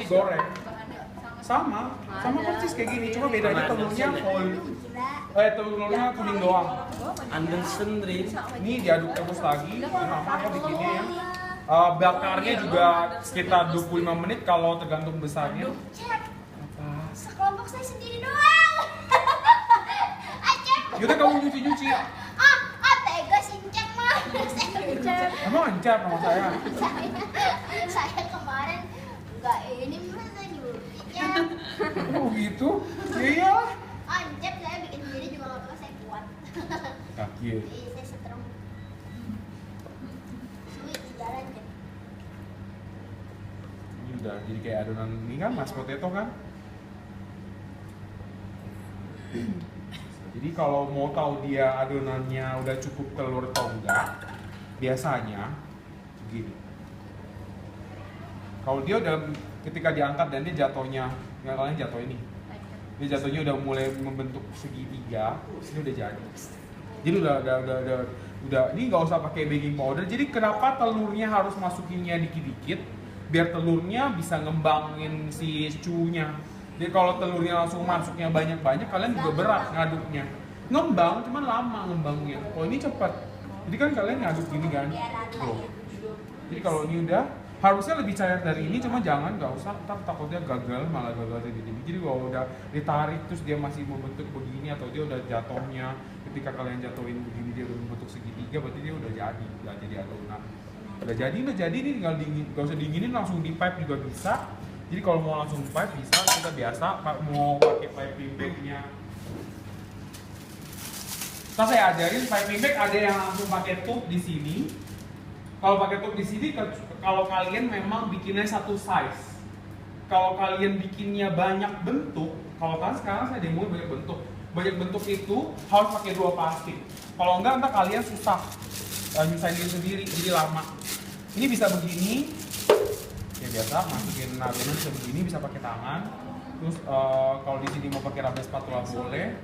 goreng. Sama persis kayak gini, cuma bedanya telurnya telurnya kuning doang. Anderson Rin. Ini diaduk terus lagi, lama ya bikinnya ya. Bakarnya juga sekitar 25 menit kalau tergantung besarnya. Sekelompok saya sendiri doang. Acep. Yaudah kamu nyuci-nyuci. Tega sinceng mah. Emang encap sama saya? Saya kemarin enggak ini masa nyuci. Oh gitu? Iya. Anjep saya bikin sendiri juga nggak apa saya kuat. Kaki. Iya saya strong. Sweet jalan Jep. Ini udah jadi kayak adonan ini kan mashed potato kan? Jadi kalau mau tahu dia adonannya udah cukup telur atau enggak, biasanya begini. Kalau dia udah ketika diangkat dan dia jatuhnya, yang lain jatuh ini, dia jatuhnya udah mulai membentuk segitiga, ini udah jadi. Jadi udah ini nggak usah pakai baking powder. Jadi kenapa telurnya harus masukinnya dikit-dikit? Biar telurnya bisa ngembangin si stew-nya. Jadi kalau telurnya langsung masuknya banyak-banyak, kalian juga berat ngaduknya. Ngembang, cuman lama ngembangnya. Kalau ini cepat. Jadi kan kalian ngaduk gini kan. Tuh. Jadi kalau ini udah, harusnya lebih cair dari ini, cuma jangan, nggak usah. Ntar takutnya gagal, malah gagal jadi. Jadi kalau udah ditarik terus dia masih membentuk begini atau dia udah jatuhnya, ketika kalian jatuhin begini dia udah membentuk segitiga, berarti dia udah jadi adonan. Udah jadi nih, tinggal dingin. Gak usah dinginin, langsung di pipe juga bisa. Jadi kalau mau langsung pipe bisa, kita biasa mau pakai piping bag-nya. Nah, saya ajarin piping bag ada yang langsung pakai tube di sini. Kalau pakai tube di sini, kalau kalian memang bikinnya satu size. Kalau kalian bikinnya banyak bentuk, kalau kalian sekarang saya demoin banyak bentuk. Banyak bentuk itu harus pakai 2 plastik. Kalau enggak, ntar kalian susah nyusahin sendiri, jadi lama. Ini bisa begini. Ya biasa, masukin adonan bisa begini, bisa pakai tangan. Terus kalau di sini mau pakai rubber spatula boleh.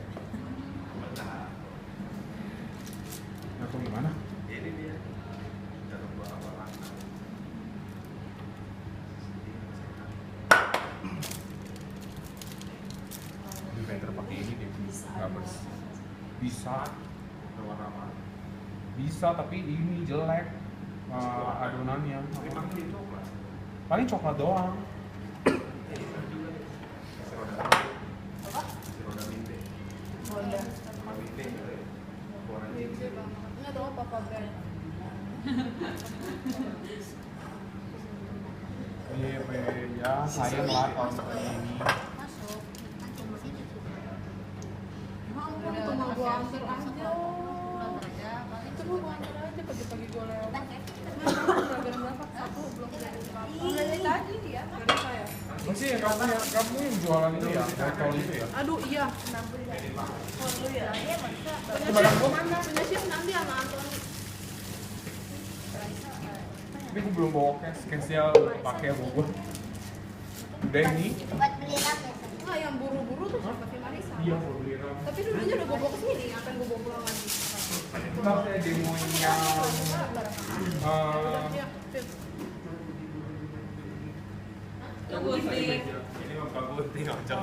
Atau gimana? Ini dia. Lebih better pakai ini deh, rubber. Bisa. Bisa, tapi ini jelek adonannya. Paling coklat doang. Ya, saya lah tahun ini. Masuk. Langsung ke sini. Itu mau gua antar aja. Itu gua antar aja pagi-pagi gua lewat. Program berapa? 1 belum dari berapa? Dari tadi dia. Dari saya. Masih ya kamu yang jualan itu ya, kalau itu ya. Aduh iya. Oh lu ya. Itu barang gua mana? Punya chef nanti sama Antoni. Ini gua belum bawa cashnya pakai bawa gua. Udah ini. Buat beli apa? Nah yang buru-buru tuh siapa sih Marisa? Iya, mau beli ram. Tapi dulunya udah gua bawa ke sini, akan gua bawa pulang lagi. Ntar saya demoin yang Ini mah Pak Gunting aja.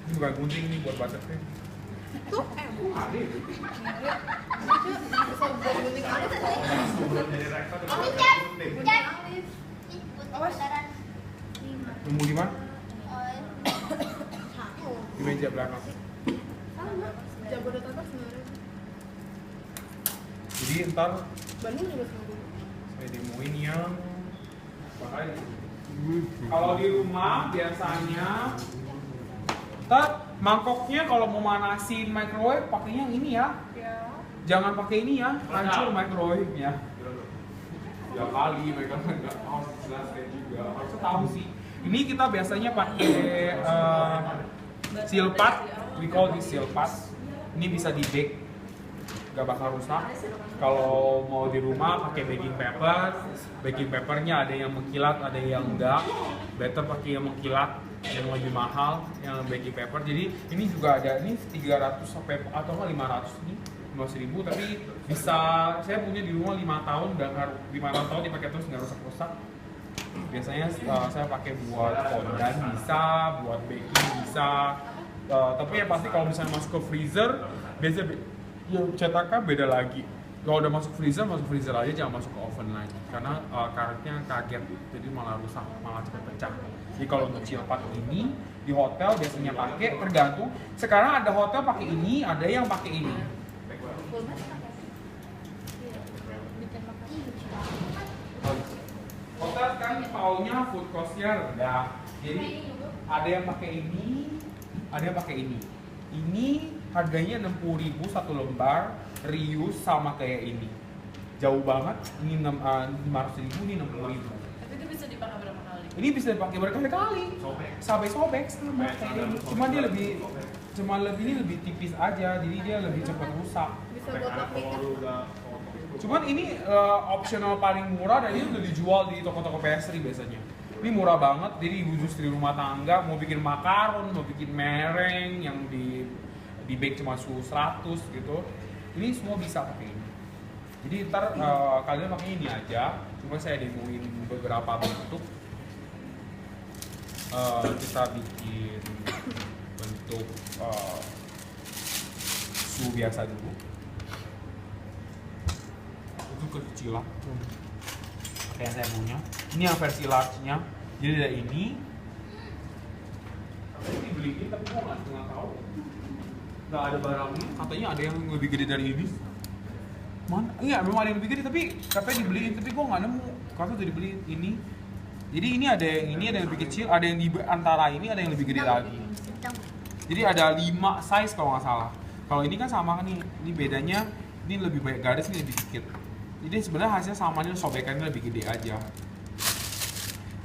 ini bukan gunting nih buat butternya. Tuh, Ada itu. bisa buat gunting alis. Ini Jep. Jep. Ih, buat beneran. Nemu di mana? Satu. Di meja belakang. Sama. Jabodetabek sebenarnya. Jadi ntar Bandung juga sama. saya demoin yang makanya kalau di rumah biasanya ntar mangkoknya kalau mau manasin microwave pakainya yang ini ya, Ya. jangan pakai ini ya, hancur microwave-nya. Ya kali mereka nggak tahu jelas saya juga harusnya tahu sih. Ini kita biasanya pakai silpat, we call this silpat. Ini bisa di bake, nggak bakal rusak. Kalau mau di rumah pakai baking paper, baking papernya ada yang mengkilat, ada yang enggak. Better pakai yang mengkilat, yang lebih mahal, yang baking paper. Jadi ini juga ada ini 300 sampai atau 500 nih. 15.000, tapi bisa saya punya di rumah 5 tahun dan 5 tahun dipakai terus nggak rusak-rusak. Biasanya saya pakai buat fondant bisa, buat baking bisa. Tapi ya pasti kalau misalnya masuk ke freezer, biasanya ya cetaknya beda lagi. Kalau udah masuk freezer aja, jangan masuk ke oven lagi. Karena karetnya kaget, jadi malah rusak, malah cepat pecah. Jadi kalau untuk chillpad ini di hotel biasanya pakai, tergantung. Sekarang ada hotel pakai ini, ada yang pakai ini. Hotel kan paunya food cost-nya rendah. Jadi ada yang pakai ini, ada yang pakai ini. Ini harganya 60.000 satu lembar, reuse sama kayak ini. Jauh banget. Ini 500.000, ini 60.000. Tapi itu bisa dipakai berapa kali? Ini bisa dipakai berkali-kali. Sampai sobek sama kayak ini. Cuma ini lebih tipis aja, jadi dia lebih cepat rusak. Bisa buat paprika. Cuman ini optional paling murah dan ini udah dijual di toko-toko pastry biasanya. Ini murah banget, jadi ibu industri rumah tangga mau bikin makaron, mau bikin mereng yang di bake cuma suhu 100 gitu. Ini semua bisa pakai ini. Jadi ntar kalian pakai ini aja, cuma saya demoin beberapa bentuk. Kita bikin bentuk suhu biasa dulu. Itu kecilan kayak saya punya. Ini yang versi large-nya. Jadi ada ini. Ini dibeliin tapi gua nggak tahu. Nggak ada barangnya. Katanya ada yang lebih gede dari ini. Mana? Iya, memang ada yang lebih gede tapi katanya dibeliin tapi gua nggak nemu. Katanya udah dibeliin ini. Jadi ini ada yang lebih kecil, ada yang di antara ini, ada yang lebih gede lagi. Jadi ada 5 size kalau nggak salah. Kalau ini kan sama nih. Ini bedanya ini lebih banyak garis, ini lebih sedikit. Jadi sebenarnya hasilnya sama, nih sobekannya lebih gede aja.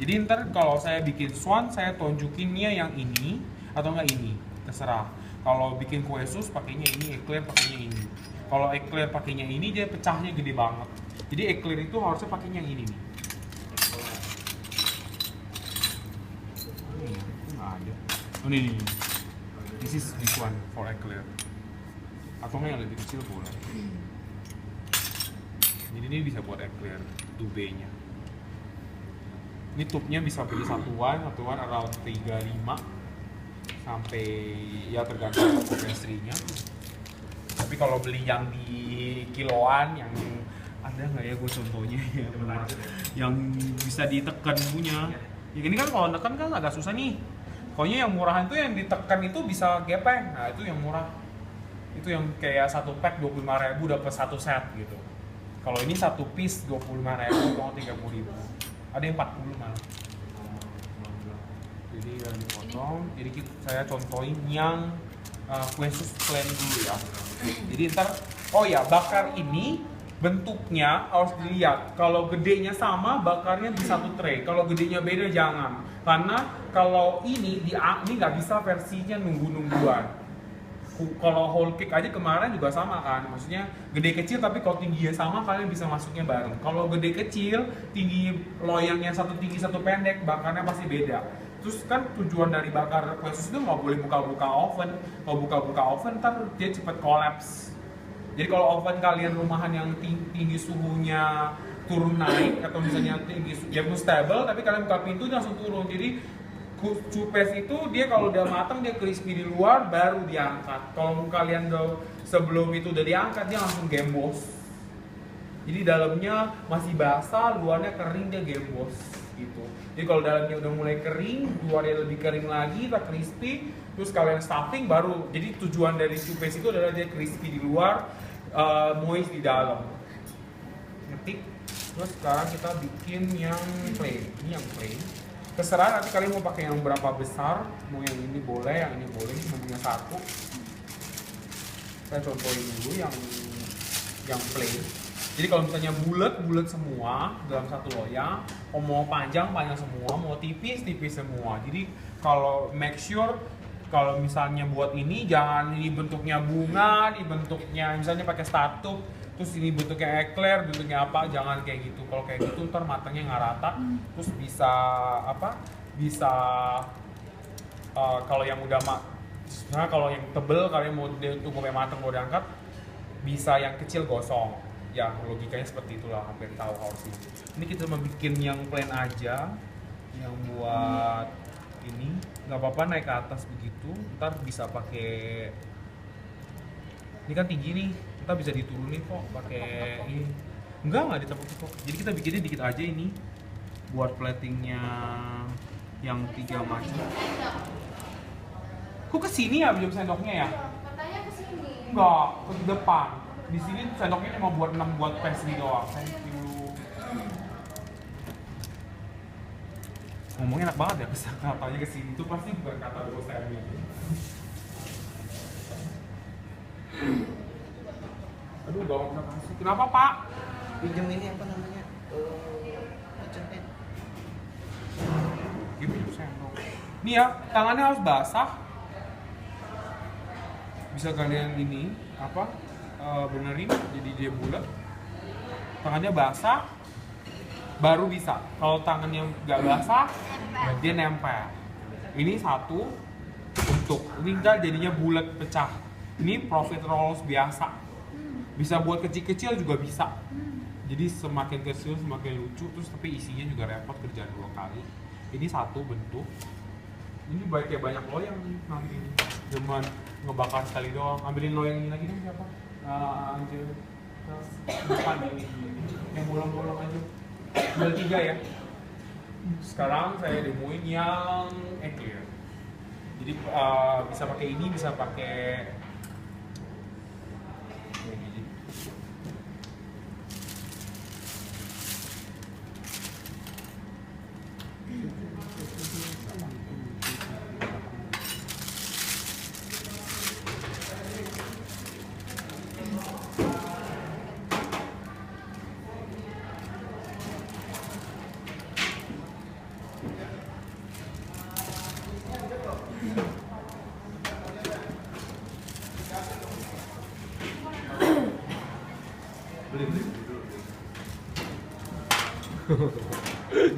Jadi ntar kalau saya bikin swan, saya tunjukinnya yang ini atau enggak ini, terserah. Kalau bikin kue sus pakainya ini, eclair pakainya ini. Kalau eclair pakainya ini dia pecahnya gede banget. Jadi eclair itu harusnya pakainya yang ini nih. Ini nggak ada. Oh ini. This is this one for eclair. Atau nggak yang lebih kecil boleh. Jadi ini bisa buat eclair tube-nya. Ini tube-nya bisa beli satuan around 35 sampai ya tergantung pastry-nya. Tapi kalau beli yang di kiloan yang ada nggak ya gue contohnya ya benar yang bisa ditekan punya. Ya ini kan kalau neken kan agak susah nih. Pokoknya yang murahan itu yang ditekan itu bisa gepeng. Nah, itu yang murah. Itu yang kayak satu pack 25.000 dapat satu set gitu. Kalau ini satu piece 25.000 atau 30.000. Ada yang 40 malah. Jadi yang dipotong. Jadi saya contohin yang kue sus plain dulu ya. Jadi ntar, oh ya bakar ini bentuknya harus dilihat. Kalau gedenya sama, bakarnya di satu tray. Kalau gedenya beda jangan. Karena kalau ini nggak bisa versinya nunggu-nungguan. Kalau whole cake aja kemarin juga sama kan, maksudnya gede kecil tapi kalau tingginya sama kalian bisa masuknya bareng. Kalau gede kecil, tinggi loyangnya satu tinggi satu pendek, bakarnya pasti beda. Terus kan tujuan dari bakar kue sus itu nggak boleh buka-buka oven. Kalau buka-buka oven ntar dia cepet kolaps. Jadi kalau oven kalian rumahan yang tinggi suhunya turun naik atau misalnya tinggi ya stable tapi kalian buka pintu langsung turun. Jadi cupes itu dia kalau udah matang dia crispy di luar baru diangkat. Kalau kalian sebelum itu udah diangkat dia langsung gembos. Jadi dalamnya masih basah, luarnya kering dia gembos gitu. Jadi kalau dalamnya udah mulai kering, luarnya lebih kering lagi, tak crispy, terus kalian stuffing baru. Jadi tujuan dari cupes itu adalah dia crispy di luar, moist di dalam. Ngetik. Terus sekarang kita bikin yang plain. Ini yang plain. Terserah nanti kalian mau pakai yang berapa besar, mau yang ini boleh, yang ini boleh, ini punya satu. Saya contohin dulu yang plain. Jadi kalau misalnya bulat semua dalam satu loyang, mau panjang semua, mau tipis semua. Jadi kalau make sure kalau misalnya buat ini jangan ini bentuknya bunga, ini bentuknya misalnya pakai statup. Terus ini bentuknya eclair, bentuknya apa, jangan kayak gitu. Kalau kayak gitu ntar matangnya nggak rata, terus bisa kalau yang udah kalau yang tebel kalian mau tunggu sampai matang mau diangkat, bisa yang kecil gosong. ya logikanya seperti itulah, hampir tahu harusnya. Ini kita mau bikin yang plain aja, yang buat ini nggak apa-apa naik ke atas begitu, ntar bisa pakai ini kan tinggi nih, ntar bisa diturunin kok pakai ini. Enggak ditepuk-tepuk. Jadi kita bikinnya dikit aja ini buat platingnya yang 3 macam. Kok kesini ya belum sendoknya ya? Katanya kesini. Enggak, ke depan. Di sini sendoknya cuma buat 6 buat pastry doang. Thank you. Ngomongnya enak banget ya, katanya kesini itu pasti bukan kata dosennya. Aduh, gak mau kasih. Kenapa Pak? Pinjam ini apa namanya? Cendet. Gitu sendok. Nih ya, tangannya harus basah. Bisa kalian ini apa? Benerin jadi dia bulat. Tangannya basah baru bisa. Kalau tangannya nggak basah, dia nempel. Ini satu untuk ini enggak jadinya bulat pecah. Ini profit rolls biasa. Bisa buat kecil-kecil juga bisa. Jadi semakin kecil semakin lucu, terus tapi isinya juga repot, kerjaan 2 kali. Ini satu bentuk. Ini kayak banyak loyang nih nanti. Cuman ngebakar sekali doang. Ambilin loyang ini lagi nih siapa? Anjir. Bukan ini. Yang bolong-bolong aja. Ambil 3 ya. Sekarang saya demoin yang eclair. Jadi bisa pakai ini, bisa pakai ini.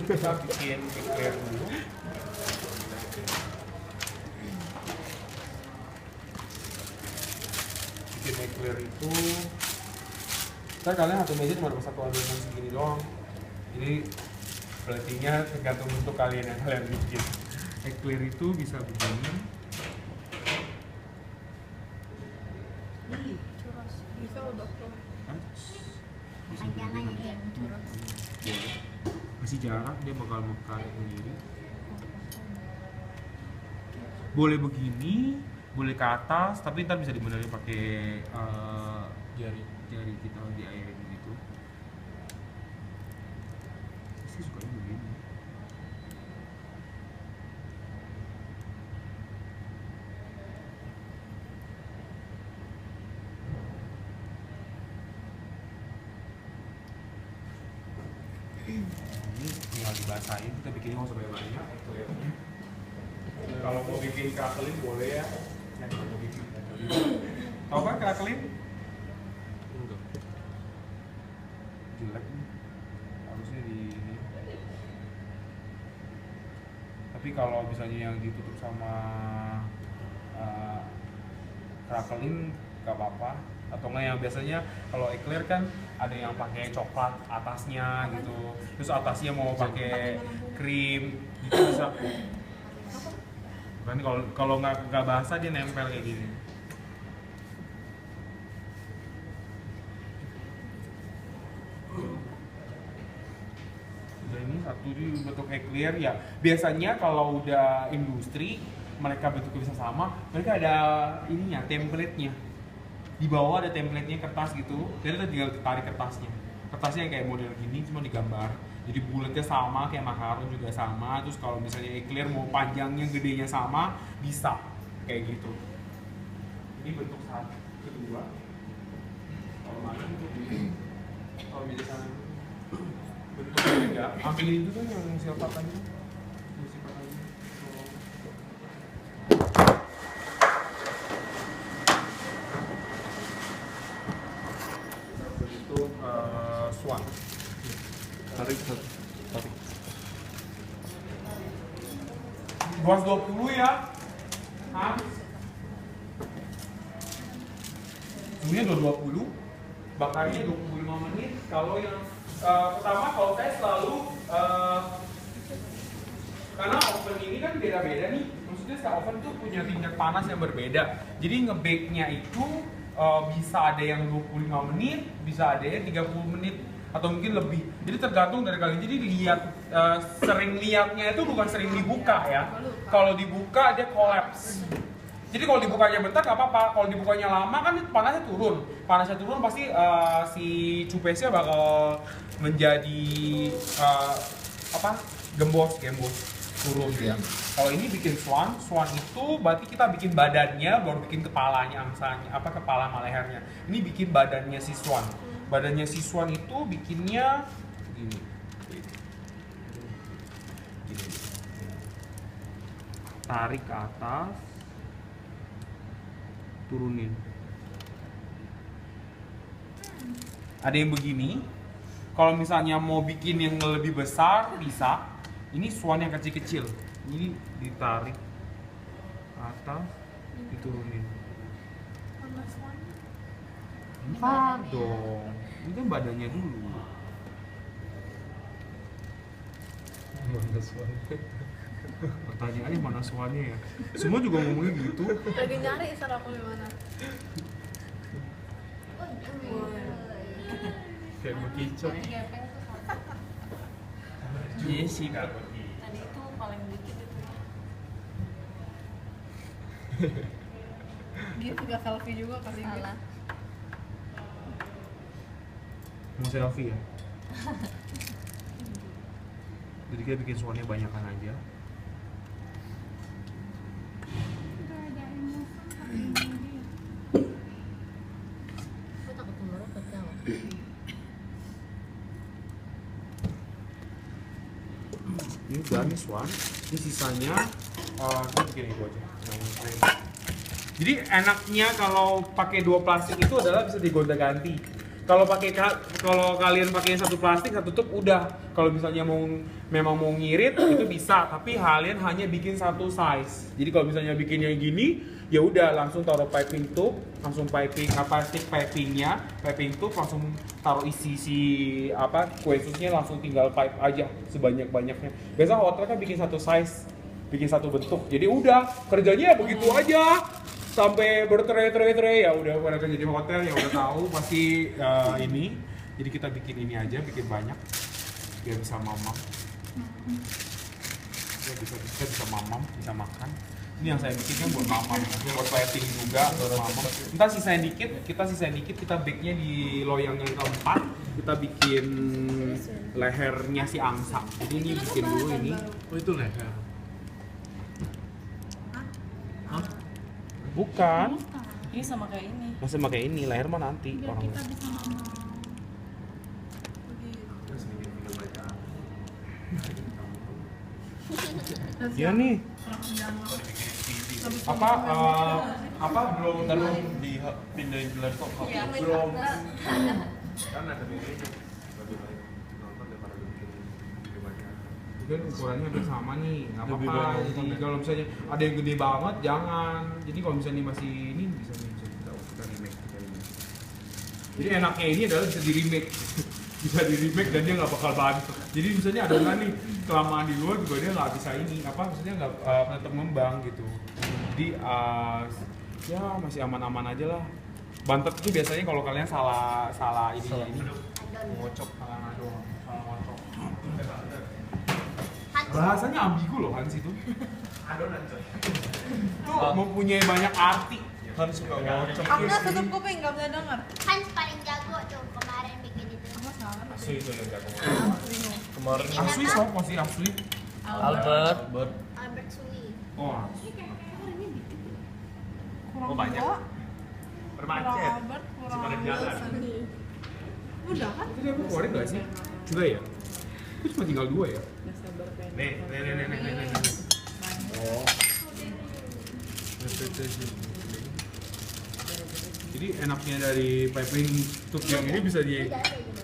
Kita bikin eclair dulu. Bikin eclair itu kan kalian satu meja cuma dapat satu adonan segini doang. Jadi platingnya tergantung bentuk kalian yang kalian bikin. Eclair itu bisa begini. Churros. Bisa loh dokter. Kan? Bisa Jangan begini. ya churros. Boleh. Masih jarak dia bakal mekar sendiri. Boleh begini, boleh ke atas, tapi ntar bisa dibenerin pakai jari kita di air gitu. Sih sukanya begini. Ini tinggal dibasahin, kita bikinnya nggak usah banyak. Kalau mau bikin crackling boleh ya. Mau bikin tahu kan crackling? Enggak. Jelek nih. Harusnya di ini. Tapi kalau misalnya yang ditutup sama crackling nggak apa-apa. Atau nggak yang biasanya kalau eclair kan ada yang pakai coklat atasnya gitu, terus atasnya mau pakai krim gitu bisa. Kan kalau nggak basah dia nempel kayak gini. Udah ini satu di bentuk eclair ya. Biasanya kalau udah industri mereka bentuknya bisa sama, mereka ada ininya template-nya. Di bawah ada template-nya kertas gitu, jadi kita tinggal tarik kertasnya. Kertasnya yang kayak model gini cuma digambar. Jadi bulatnya sama kayak makaron juga sama. Terus kalau misalnya eclair mau panjangnya gedenya sama bisa kayak gitu. Ini bentuk satu, kedua. Kalau mana itu? Kalau meja sana bentuk beda. Ambilin itu kan yang silver tadi. Swan. Tarik. Buas 20 ya. Hah? Suhunya 20. Bakarnya 25 menit. Kalau yang pertama, kalau saya selalu karena oven ini kan beda-beda nih. Maksudnya setiap oven tuh punya tingkat panas yang berbeda. Jadi nge-bake-nya itu bisa ada yang 25 menit, bisa ada yang 30 menit atau mungkin lebih. Jadi tergantung dari kalian. Jadi sering lihatnya itu bukan sering dibuka ya. Kalau dibuka dia collapse. Jadi kalau dibukanya bentar nggak apa-apa. Kalau dibukanya lama kan panasnya turun. Panasnya turun pasti si cupesnya bakal menjadi gembos turun ya. Kalau ini bikin swan itu berarti kita bikin badannya, baru bikin kepalanya, angsanya, kepala sama lehernya. Ini bikin badannya si swan. Badannya si swan itu bikinnya gini. Tarik ke atas, turunin. Ada yang begini. Kalau misalnya mau bikin yang lebih besar bisa. Ini swan yang kecil-kecil. Ini ditarik atas, diturunin. Entar dong. Ini kan badannya dulu. Mana swan? Pertanyaannya mana swannya ya? Semua juga ngomongnya gitu. Lagi nyari istilah aku gimana? Kayak bekicot. Iya sih kak. Tadi itu paling dikit itu. Gitu gak selfie juga kali ini. Salah. Mau selfie ya? Jadi kita bikin swannya banyakan aja. Aku takut kemarin pecah. Ini udah nih swan. Ini sisanya kita bikin itu aja. Jadi enaknya kalau pakai 2 plastik itu adalah bisa digonta-ganti. Kalau kalian pakai satu plastik, satu tutup udah. Kalau misalnya memang mau ngirit itu bisa, tapi kalian hanya bikin satu size. Jadi kalau misalnya bikin yang gini, ya udah langsung taruh piping tube, langsung stick piping tube, langsung taruh isi kue susnya, langsung tinggal pipe aja sebanyak-banyaknya. Biasa hotel kan bikin satu size, bikin satu bentuk. Jadi udah kerjanya ya begitu aja. Sampai bertere-tere ya udah pada kerja di hotel ya udah tahu pasti ini. Jadi kita bikin ini aja, bikin banyak biar bisa mamam. Ya bisa mamam, bisa makan. Ini yang saya bikin kan buat mamam, buat plating juga, buat mamam. Ntar sisain dikit, kita bake-nya di loyang yang keempat. Kita bikin lehernya si angsa. Jadi ini bikin dulu ini. Oh itu leher. Bukan. Ini sama kayak ini. Masih pakai ini, leher mah nanti Biar orang. kita bisa ngomong. Iya nih. Belum Dipindahin ke laptop. belum Kan ada bedanya. Lebih baik nonton daripada bikin video banyak. kan ukurannya hampir sama nih, nggak Lebih apa-apa. banyak Jadi nonton ya? kalau misalnya ada yang gede banget, jangan. Jadi kalau misalnya masih ini bisa kita remake. Jadi enaknya ini adalah bisa di remake, bisa di remake dan dia nggak bakal bantu. Jadi misalnya adonan nih kelamaan di luar juga dia nggak bisa ini, maksudnya nggak tetap ngembang gitu. Jadi ya masih aman-aman aja lah. Bantet itu biasanya kalau kalian salah ini ngocok, salah ngadon, salah ngocok. Bahasanya ambigu loh Hans itu. Adonan coy. Tuh mempunyai banyak arti. Kan suka ngocok. Aku nggak tutup kuping, nggak bisa dengar. Hans paling jago tuh kemarin bikin itu. Aku salah. Asli itu yang jago. Bingung. Kemarin Asli sok masih asli. Albert. Albert Sui. Oh, Kurang Oh, banyak. dua, Bermacet. kurang Albert, kurang Sebagai jalan. Sandi. Udah kan? tadi aku keluarin nggak sih? Sudah ya? Itu cuma tinggal 2 ya? Udah sabar pengen. Nih. Oh. Jadi enaknya dari piping tube yang ini bisa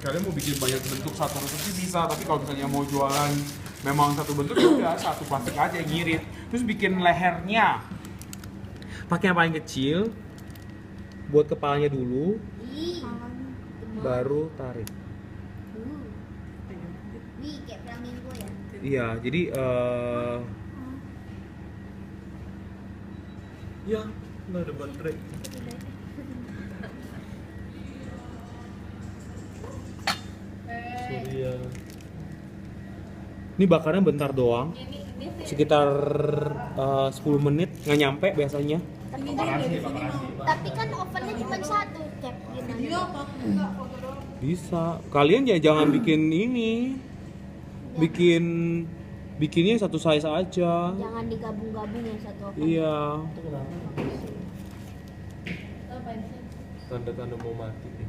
kalian mau bikin banyak bentuk satu sih bisa, tapi kalau misalnya mau jualan memang satu bentuk ya udah satu plastik aja ngirit. Terus bikin lehernya. Pakai yang paling kecil buat kepalanya dulu. Ih, baru tarik. Wih, kayak flamingo ya. Iya, jadi Ya, nggak ada baterai. Surya. ini bakarnya bentar doang. Sekitar 10 menit, nggak nyampe biasanya. Tapi kan ovennya cuma satu, Cep. Video Gimana? apa? Enggak, foto doang. Bisa. Kalian ya jangan bikin ini. Bikinnya satu size aja. Jangan digabung-gabung yang satu oven. Iya. Itu kenapa? Tanda-tanda mau mati nih.